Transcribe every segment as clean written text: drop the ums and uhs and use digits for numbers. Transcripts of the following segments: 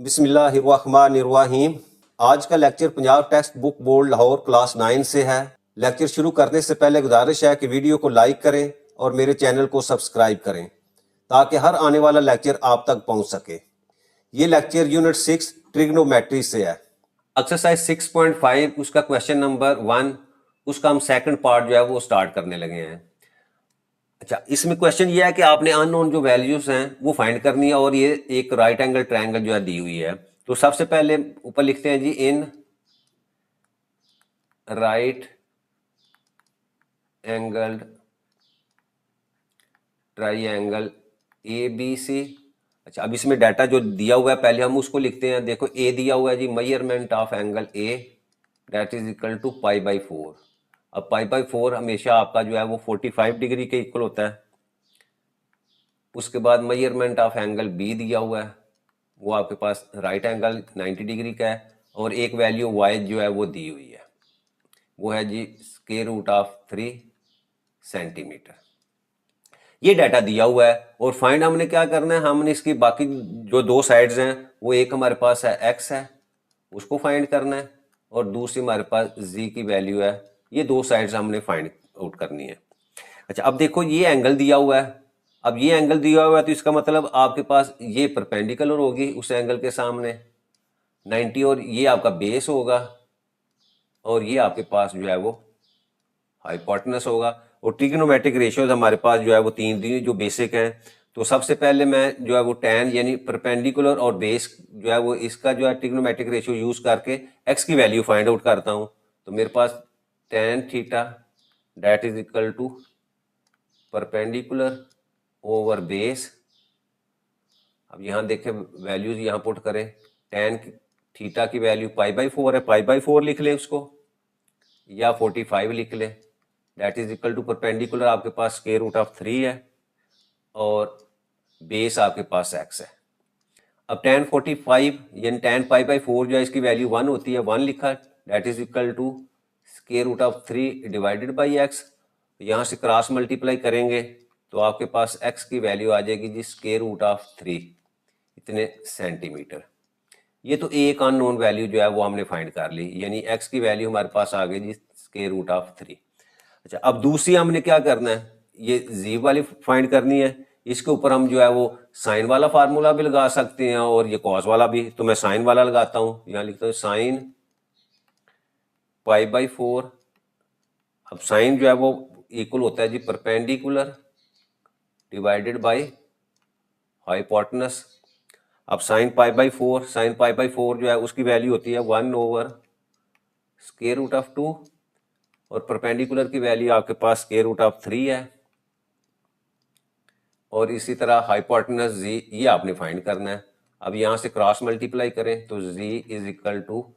बिस्मिल्लाहिर्रहमानिर्रहीम। आज का lecture Punjab text book board Lahore class 9 से है। लेक्चर शुरू करने से पहले गुजारिश है कि वीडियो को लाइक करें और मेरे चैनल को सब्सक्राइब करें ताकि हर आने वाला लेक्चर आप तक पहुंच सके। ये लेक्चर यूनिट 6 ट्रिग्नोमेट्री से है। एक्सरसाइज 6.5 उसका क्वेश्चन नंबर 1, उसका हम सेकंड पार्ट जो है वो स्टार्ट करने लगे हैं। अच्छा, इसमें क्वेश्चन ये है कि आपने अननोन जो वैल्यूज हैं वो फाइंड करनी है और ये एक राइट एंगल ट्रायंगल जो है दी हुई है। तो सबसे पहले ऊपर लिखते हैं जी, in right angle triangle A B C. अच्छा, अब इसमें डाटा जो दिया हुआ है पहले हम उसको लिखते हैं। देखो ए दिया हुआ है जी, measurement of angle A that is equal to π/4। अब π/4 हमेशा आपका जो है वो 45 डिग्री के इक्वल होता है। उसके बाद मेजरमेंट ऑफ एंगल बी दिया हुआ है, वो आपके पास राइट एंगल 90 डिग्री का है और एक वैल्यू वाई जो है वो दी हुई है, वो है जी √3 सेंटीमीटर। ये डाटा दिया हुआ है और फाइंड हमने क्या करना है, हमने इसकी बाकी जो दो साइड्स हैं वो एक हमारे पास है एक्स है, उसको फाइंड करना है और दूसरी हमारे पास जी की वैल्यू है। ये दो साइड्स हमने फाइंड आउट करनी है। अच्छा, अब देखो ये एंगल दिया हुआ है। अब ये एंगल दिया हुआ है तो इसका मतलब आपके पास ये परपेंडिकुलर होगी उस एंगल के सामने 90 और ये आपका बेस होगा और ये आपके पास जो है वो हाइपोटेनस होगा। और ट्रिग्नोमेट्रिक रेशियोज हमारे पास जो है वो तीन दिन जो बेसिक हैं। तो सबसे पहले मैं जो है वो tan यानी परपेंडिकुलर और बेस जो है वो इसका जो है ट्रिग्नोमेट्रिक रेशियो यूज करके x की वैल्यू फाइंड आउट करता हूँ। तो मेरे पास tan theta that is equal to perpendicular over base. अब यहाँ देखें वैल्यूज यहाँ पुट करें, tan थीटा की वैल्यू π/4 है, π/4 लिख लें उसको या 45 लिख लें। That is equal to perpendicular आपके पास √3 है और बेस आपके पास x है। अब tan 45 यानी tan π/4 जो है इसकी वैल्यू 1 होती है, 1 लिखा। That is equal to √3 divided by x। यहाँ से क्रॉस मल्टीप्लाई करेंगे तो आपके पास x की वैल्यू आ जाएगी जी √3 इतने सेंटीमीटर। ये तो एक अननोन वैल्यू जो है वो हमने फाइंड कर ली, यानी x की वैल्यू हमारे पास आ गई जी √3। अच्छा, अब दूसरी हमने क्या करना है, ये जी वाली फाइंड करनी है। इसके ऊपर हम जो है वो साइन वाला फार्मूला भी लगा सकते हैं और ये कॉस वाला भी। तो मैं साइन वाला लगाता हूँ, यहाँ लिखता हूँ साइन π/4। अब साइन जो है वो इक्वल होता है जी परपेंडिकुलर डिवाइडेड बाय हाइपोटेनस। अब साइन π/4 जो है उसकी वैल्यू होती है 1/√2 और परपेंडिकुलर की वैल्यू आपके पास √3 है और इसी तरह हाइपोटेनस जी ये आपने फाइंड करना है। अब यहाँ से क्रॉस मल्टीप्लाई करें तो जी is equal to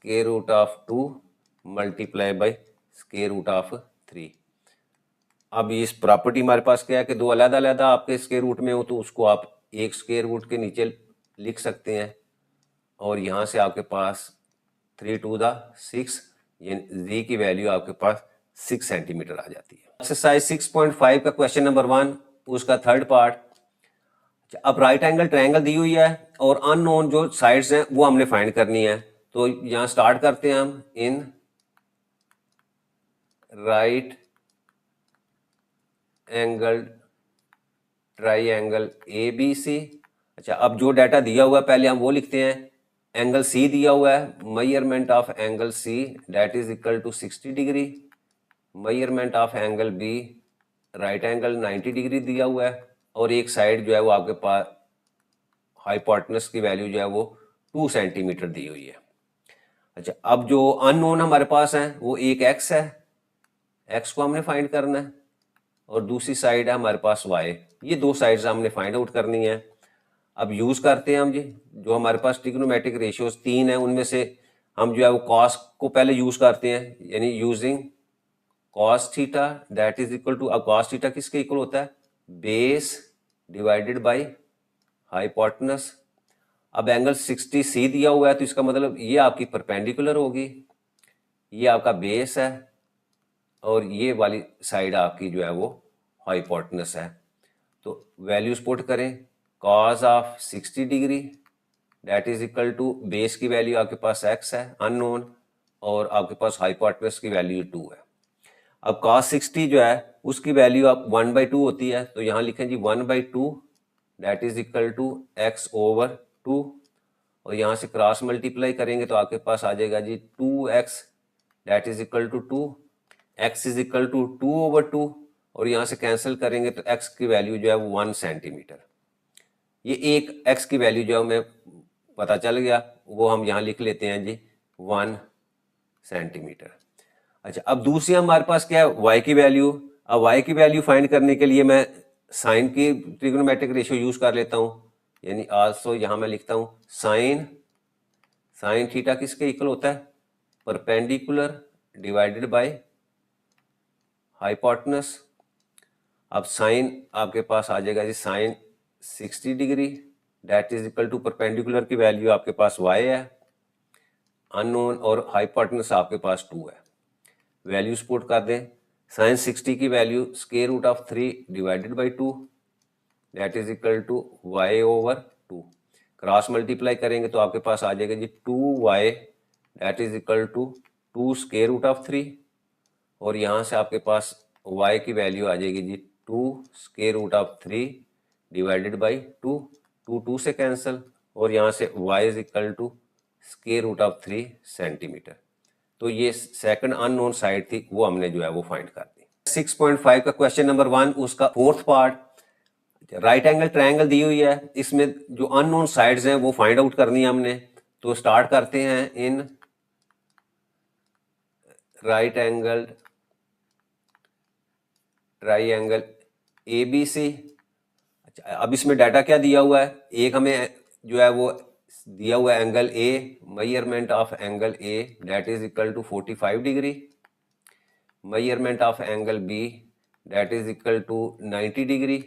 √2 multiply by √3। अब इस प्रॉपर्टी हमारे पास क्या है कि दो अलग अलग आपके स्क्वायर रूट में हो तो उसको आप एक स्क्वायर रूट के नीचे लिख सकते हैं और यहाँ से आपके पास 3 to the 6 यानी जी की वैल्यू आपके पास 6 सेंटीमीटर आ जाती है। एक्सरसाइज 6.5 का क्वेश्चन नंबर 1 उसका थर्ड पार्ट। अब राइट एंगल ट्रायंगल दी हुई है और अननोन जो साइड्स हैं वो हमने फाइंड करनी है। तो यहाँ स्टार्ट करते हैं हम, in right angle triangle A B C. अच्छा, अब जो डाटा दिया हुआ है पहले हम वो लिखते हैं। एंगल सी दिया हुआ है, measurement of angle C that is equal to 60 degree. Measurement of angle B right angle 90 degree दिया हुआ है और एक साइड जो है वो आपके पास हाइपोटेनस की वैल्यू जो है वो 2 सेंटीमीटर दी हुई है। अच्छा, अब जो अननोन हमारे पास है वो एक x है, x को हमने फाइंड करना है और दूसरी साइड है हमारे पास y। ये दो साइड्स हमने फाइंड आउट करनी है। अब यूज करते हैं हम जी, जो हमारे पास ट्रिग्नोमेट्रिक रेशियोज 3 है उनमें से हम जो है वो कॉस को पहले यूज करते हैं, यानी using cos theta that is equal to, अब कॉस थीटा किसके इक्वल होता है, बेस डिवाइडेड बाय हाइपोटेनस। अब एंगल 60 सी दिया हुआ है तो इसका मतलब ये आपकी परपेंडिकुलर होगी, ये आपका बेस है और ये वाली साइड आपकी जो है वो हाइपोटेनस है। तो वैल्यूज पुट करें, cos of 60 degree that is equal to base की वैल्यू आपके पास x है अननोन, और आपके पास हाइपोटेनस की वैल्यू 2 है। अब cos 60 जो है उसकी वैल्यू आप 1/2 होती है, तो यहाँ लिखें जी 1/2 that is equal to x/2, और यहाँ से क्रॉस मल्टीप्लाई करेंगे तो आपके पास आ जाएगा जी 2x that is equal to 2, x is equal to 2/2, और यहाँ से कैंसिल करेंगे तो x की वैल्यू जो है वो 1 सेंटीमीटर। ये एक x की वैल्यू जो हमें पता चल गया, वो हम यहाँ लिख लेते हैं जी 1 सेंटीमीटर। अच्छा, अब दूसरी हमारे पास क्या है, y की वैल्यू। अब y की वैल्यू फाइंड करने के लिए मैं साइन की ट्रिग्नोमेट्रिक रेशियो यूज कर लेता हूँ, यानी आल्सो यहाँ मैं लिखता हूँ साइन थीटा किसके इक्वल होता है, परपेंडिकुलर डिवाइडेड बाय हाइपोटेनस। अब साइन आपके पास आ जाएगा जी sine 60 degree that is equal to perpendicular की वैल्यू आपके पास y है अननोन, और हाइपोटेनस आपके पास 2 है। वैल्यूज पुट कर दें, साइन 60 की value square root of 3 divided by 2 that is equal to y/2। Cross multiply करेंगे तो आपके पास आ जाएगा जी 2y that is equal to 2 square root of 3, और यहाँ से आपके पास y की वैल्यू आ जाएगी जी 2 square root of 3 divided by 2, 2 से कैंसिल, और यहाँ से y is equal to square root of 3 centimetre. तो ये सेकंड अननोन साइड थी, वो हमने जो है वो फाइंड कर दी। 6.5 का क्वेश्चन नंबर 1 उसका fourth part, right angle triangle दी हुई है, इसमें जो अननोन साइड्स हैं वो फाइंड आउट करनी है हमने। तो स्टार्ट करते हैं इन राइट एंगल ट्रायंगल ABC। अच्छा, अब इसमें डाटा क्या दिया हुआ है, एक हमें जो है वो दिया हुआ है angle A, measurement of angle A that is equal to 45 degree, measurement of angle B that is equal to 90 degree,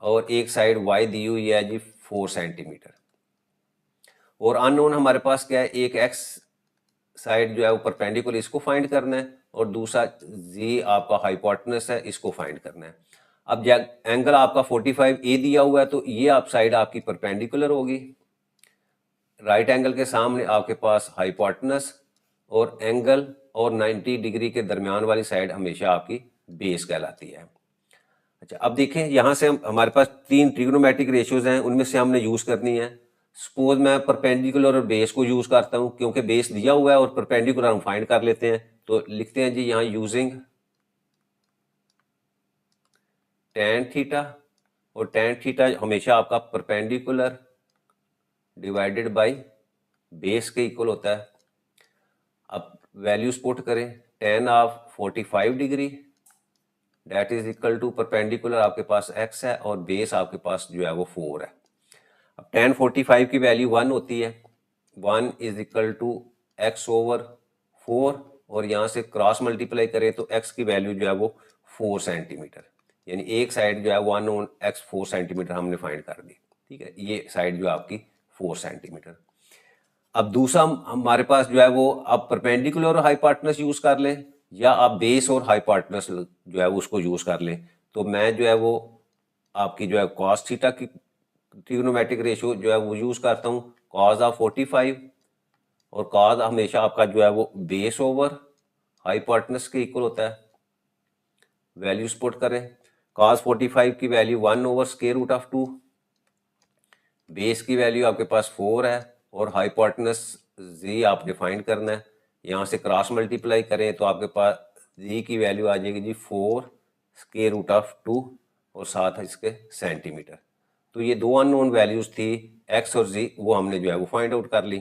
और एक साइड y दी हुई है जी 4 सेंटीमीटर। और अननोन हमारे पास क्या है, एक x साइड जो है वो परपेंडिकुलर, इसको फाइंड करना है, और दूसरा z आपका हाइपोटेनस है, इसको फाइंड करना है। अब एंगल आपका 45 A दिया हुआ है, तो ये आप साइड आपकी परपेंडिकुलर होगी, राइट एंगल के सामने आपके पास हाइपोटेनस और एंगल, और 90 डिग्री के दरमियान वाली साइड हमेशा आपकी बेस कहलाती है। अच्छा, अब देखें यहाँ से हमारे पास 3 ट्रिग्नोमेट्रिक रेशियोज हैं, उनमें से हमने यूज करनी है। सपोज मैं परपेंडिकुलर और बेस को यूज करता हूँ, क्योंकि बेस दिया हुआ है और परपेंडिकुलर हम फाइंड कर लेते हैं। तो लिखते हैं जी यहाँ यूजिंग tan थीटा, और tan थीटा हमेशा आपका परपेंडिकुलर डिवाइडेड बाय बेस के इक्वल होता है। अब वैल्यूज पुट करें, tan of 45 degree that is equal to perpendicular आपके पास x है, और बेस आपके पास जो है वो 4 है। अब tan 45 की वैल्यू 1 होती है, 1 इज इक्वल टू x/4, और यहाँ से क्रॉस मल्टीप्लाई करें तो x की वैल्यू जो है वो 4 सेंटीमीटर, यानी एक साइड जो है 1 ऑन x 4 सेंटीमीटर हमने फाइंड कर दी। ठीक है, ये साइड जो आपकी 4 सेंटीमीटर। अब दूसरा हमारे पास जो है वो आप परपेंडिकुलर और हाइपोटेनस यूज कर लें, या आप बेस और हाइपोटेनस जो है उसको यूज कर लें। तो मैं जो है वो आपकी जो है cos थीटा की ट्रिग्नोमेट्रिक रेशियो जो है वो यूज करता हूँ, cos ऑफ 45, और cos हमेशा आपका जो है वो बेस ओवर हाइपोटेनस के इक्वल होता है। वैल्यूज पुट करें, cos 45 की value 1 over square root of 2, base की वैल्यू आपके पास 4 है, और हाइपोटेनस z आपने फाइंड करना है। यहाँ से क्रॉस मल्टीप्लाई करें तो आपके पास z की वैल्यू आ जाएगी जी 4 स्क्वायर रूट ऑफ 2, और साथ इसके सेंटीमीटर। तो ये दो अननोन वैल्यूज थी x और z, वो हमने जो है वो फाइंड आउट कर ली।